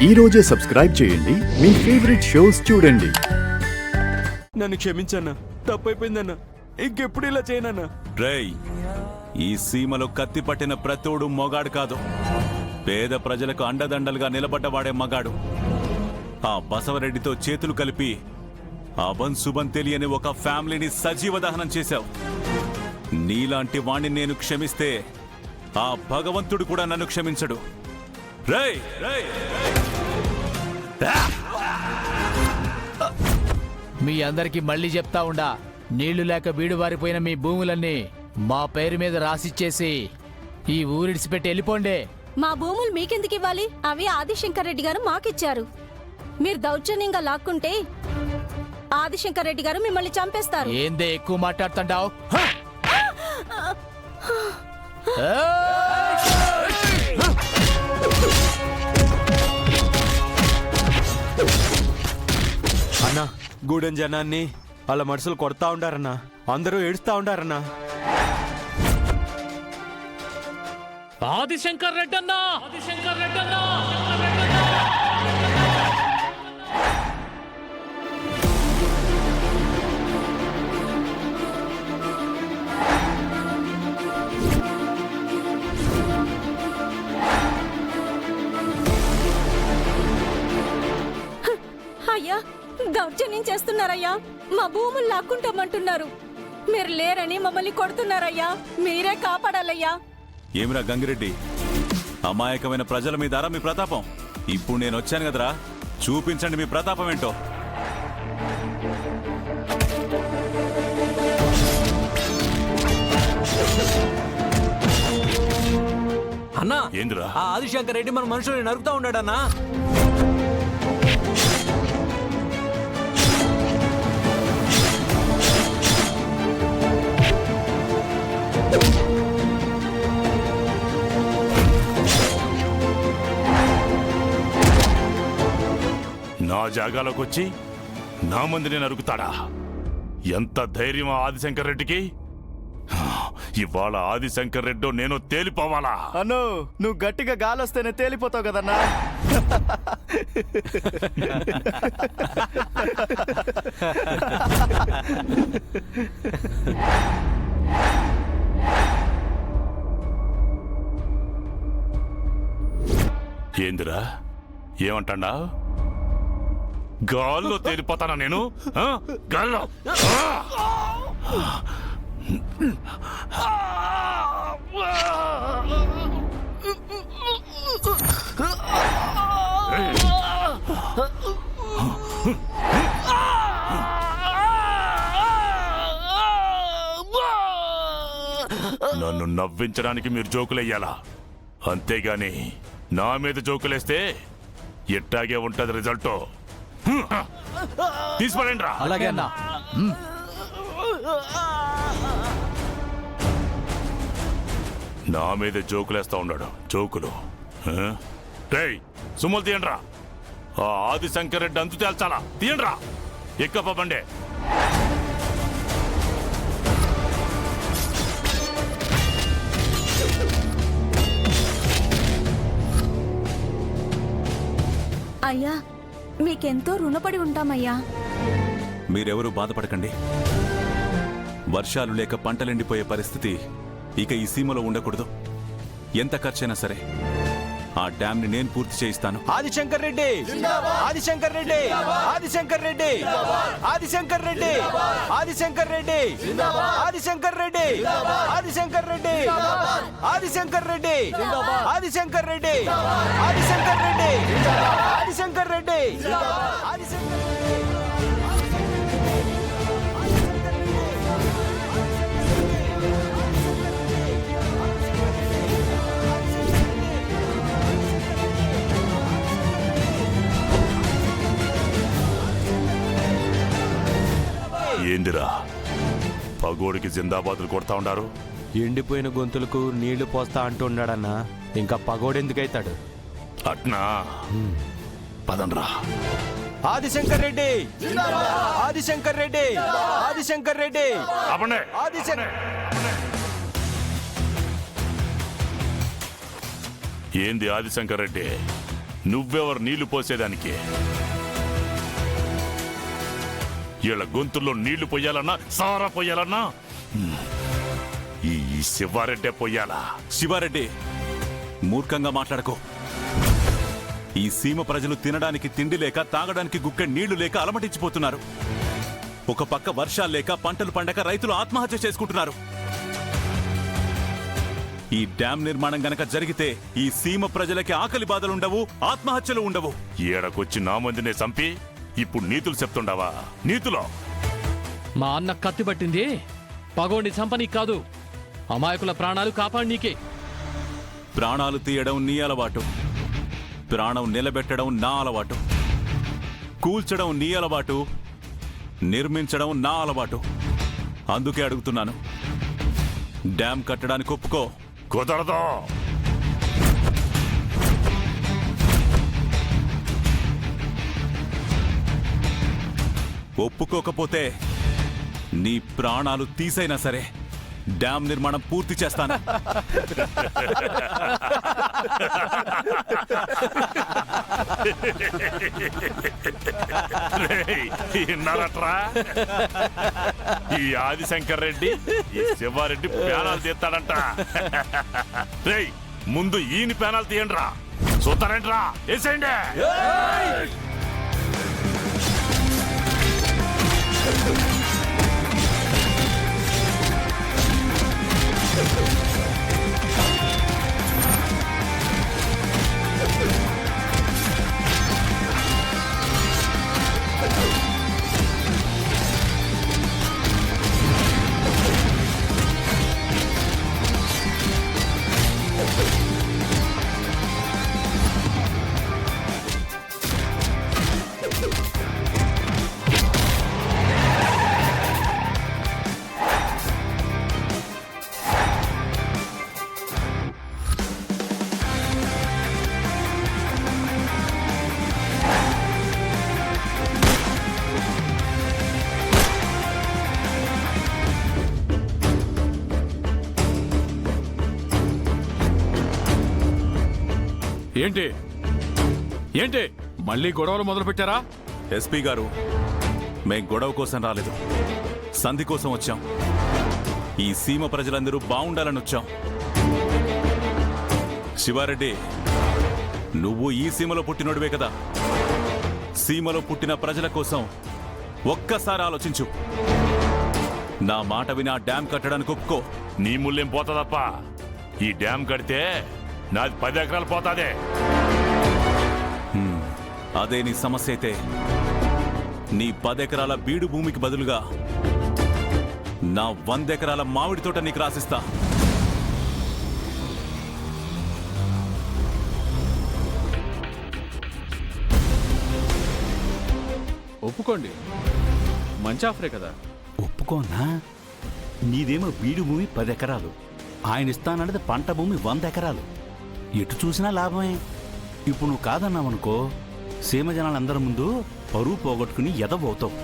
ఈ రోజే సబ్స్క్రైబ్ చేయండి మీ ఫేవరెట్ షోస్ చూడండి. నన్ను క్షమించన్నా, తప్పైపోయిందన్నా. ఇంకెప్పుడు ఇలా చేయనన్నా. రేయ్, ఈ సీమలో కత్తి పట్టిన ప్రతోడు మొగాడు కాదు, పేద ప్రజలకు అండదండలుగా నిలబడ్డవాడే మగాడు. ఆ బసవరెడ్డితో చేతులు కలిపి అభం శుభం తెలియని ఒక ఫ్యామిలీని సజీవ దహనం చేశావు. నీలాంటి వాణ్ణి నేను క్షమిస్తే ఆ భగవంతుడు కూడా నన్ను క్షమించడు. రేయ్ రేయ్ మీ అందరికి మళ్ళీ చెప్తా ఉండా, నీళ్లు లేక బీడుబారిపోయిన మీ భూములన్నీ మా పేరు మీద రాసిచ్చేసి ఈ ఊరిడిసిపెట్టి వెళ్ళిపోండి. మా భూములు మీకెందుకు ఇవ్వాలి? అవి ఆదిశంకర్ రెడ్డి గారు మాకిచ్చారు. మీరు దౌర్జన్యంగా లాక్కుంటే ఆదిశంకర్ రెడ్డి గారు మిమ్మల్ని చంపేస్తారు. ఏందే ఎక్కువ మాట్లాడుతుంటావు? అన్నా, గూడెం జనాన్ని వాళ్ళ మనసులు కొడతా ఉండారన్నా, అందరూ ఏడుస్తా ఉండారన్నా. ఆదిశంకర్ రెడ్డి అన్నా, ఆదిశంకర్ రెడ్డి అన్నా. అయ్యా, దౌర్జన్యం చేస్తున్నారయ్యా. మా భూములు లాక్కుంటామంటున్నారు. మీరు లేరని మమ్మల్ని కొడుతున్నారయ్యా. మీరే కాపాడాలయ్యా. ఏమిరా గంగిరెడ్డి, అమాయకమైన ప్రజల మీద మీ ప్రతాపం? ఇప్పుడు నేను వచ్చాను కదరా, చూపించండి మీ ప్రతాపం ఏంటో. అన్నా, ఏందిరా? ఆ ఆదిశంకర్ రెడ్డి మన మనుషుల్ని నరుకుతా ఉన్నాడన్నా. నా జాగాలోకి వచ్చి నా మందిని నరుకుతాడా? ఎంత ధైర్యం ఆదిశంకర్ రెడ్డికి! ఇవాళ ఆదిశంకర్ రెడ్డో నేను తేలిపోవాలా? అన్నో, నువ్వు గట్టిగా గాలొస్తేనే తేలిపోతావు కదన్నా. ఏందిరా, ఏమంటాడా? గాల్లో తేలిపోతానా నేను? గాల్లో నన్ను నవ్వించడానికి మీరు జోకులెయ్యాలా, అంతేగాని నా మీద జోకులేస్తే ఎట్టాగే ఉంటది రిజల్ట్. తీసుకోండి రా. అలాగే అన్నా. నా మీద జోకులేస్తా ఉన్నాడు, జోకులు. రేయ్, సుమ్ములు తీయండి రా. ఆ ఆదిశంకర్ రెడ్డి అంతు తేల్చాలా? తీయండి రా, ఎక్కపబండే. అయ్యా, మీకెంతో రుణపడి ఉంటామయ్యా. మీరెవరూ బాధపడకండి. వర్షాలు లేక పంటలెండిపోయే పరిస్థితి ఇక ఈ సీమలో ఉండకూడదు. ఎంత ఖర్చైనా సరే ఆ డ్యామ్ ని నేను పూర్తి చేయిస్తాను. ఆదిశంకర్ రెడ్డి, ఆదిశంకర్ రెడ్డి, ఆదిశంకర్ రెడ్డి, ఆదిశంకర్ రెడ్డి, ఆదిశంకర్ రెడ్డి, ఆదిశంకర్ రెడ్డి, ఆదిశంకర్ రెడ్డి, ఆదిశంకర్ రెడ్డి, ఆదిశంకర్ రెడ్డి, ఆదిశంకర్ రెడ్డి, ఆదిశంకర్ రెడ్డి, ఆదిశంకర్. ఏందిరా, పగోడికి జిందాబాదులు కొడతా ఉండారు? ఎండిపోయిన గొంతులకు నీళ్లు పోస్తా అంటున్నాడన్నా. ఇంకా పగోడెందుకైతాడు? అట్నా, పదండ్రా. ఆదిశంకర్ రెడ్డి, ఆదిశంకర్ రెడ్డి, ఆదిశంకర్ రెడ్డి, ఆపండి. ఆదిశంకర్. ఏంది ఆదిశంకర్ రెడ్డి, నువ్వెవరు నీళ్లు పోసేదానికి? వీళ్ళ గొంతుల్లో నీళ్లు పొయ్యాలన్నా సారా పొయ్యాలన్నా ఈ శివారెడ్డే పొయ్యాలా? శివారెడ్డి, మూర్ఖంగా మాట్లాడకో. ఈ సీమ ప్రజలు తినడానికి తిండి లేక, తాగడానికి గుక్కె నీళ్లు లేక అలమటించిపోతున్నారు. ఒక పక్క వర్షాలు లేక, పంటలు పండక రైతులు ఆత్మహత్య చేసుకుంటున్నారు. ఈ డ్యాం నిర్మాణం గనక జరిగితే ఈ సీమ ప్రజలకి ఆకలి బాధలుండవు, ఆత్మహత్యలు ఉండవు. ఈడకొచ్చి నా మందినే చంపి ఇప్పుడు నీతులు చెప్తుండవా? నీతులో మా అన్న కత్తి పట్టింది పగోండి చంపనీకి కాదు, అమాయకుల ప్రాణాలు కాపాడనీకే. ప్రాణాలు తీయడం నీ అలవాటు, ప్రాణం నిలబెట్టడం నా అలవాటు. కూల్చడం నీ అలవాటు, నిర్మించడం నా అలవాటు. అందుకే అడుగుతున్నాను, డ్యాం కట్టడానికి ఒప్పుకో. కుదరదు. ఒప్పుకోకపోతే నీ ప్రాణాలు తీసైనా సరే డ్యాం నిర్మాణం పూర్తి చేస్తాను. విన్నారట్రా? ఈ ఆదిశంకర్ రెడ్డి ఈ శివారెడ్డి పేనాలు తీస్తాడంట. రేయ్, ముందు ఈయన పేనాలు తీయండిరా. చూస్తారంట్రా? వేసేయండి. ఏంటి ఏంటి మళ్ళీ గొడవలు మొదలు పెట్టారా? ఎస్పీ గారు, మేం గొడవ కోసం రాలేదు, సంధి కోసం వచ్చాం. ఈ సీమ ప్రజలందరూ బాగుండాలని వచ్చాం. శివారెడ్డి, నువ్వు ఈ సీమలో పుట్టినోడివే కదా. సీమలో పుట్టిన ప్రజల కోసం ఒక్కసారి ఆలోచించు. నా మాట విని ఆ డ్యాం కట్టడానికి ఒప్పుకో. నీ ముళ్ళేం పోతాదప్ప. ఈ డ్యాం కడితే నాది 10 ఎకరాలు పోతాదే. అదే నీ సమస్య అయితే నీ 10 ఎకరాల బీడు భూమికి బదులుగా నా 100 ఎకరాల మామిడి తోట నీకు రాసిస్తా. ఒప్పుకోండి, మంచి ఆఫరే కదా. ఒప్పుకోనా? నీదేమో బీడు భూమి 10 ఎకరాలు, ఆయన ఇస్తానన్నది పంట భూమి 100 ఎకరాలు. ఎటు చూసినా లాభమే. ఇప్పుడు నువ్వు కాదన్నావనుకో, సీమ జనాలందరి ముందు పరువు పోగొట్టుకుని ఎదబోతావు.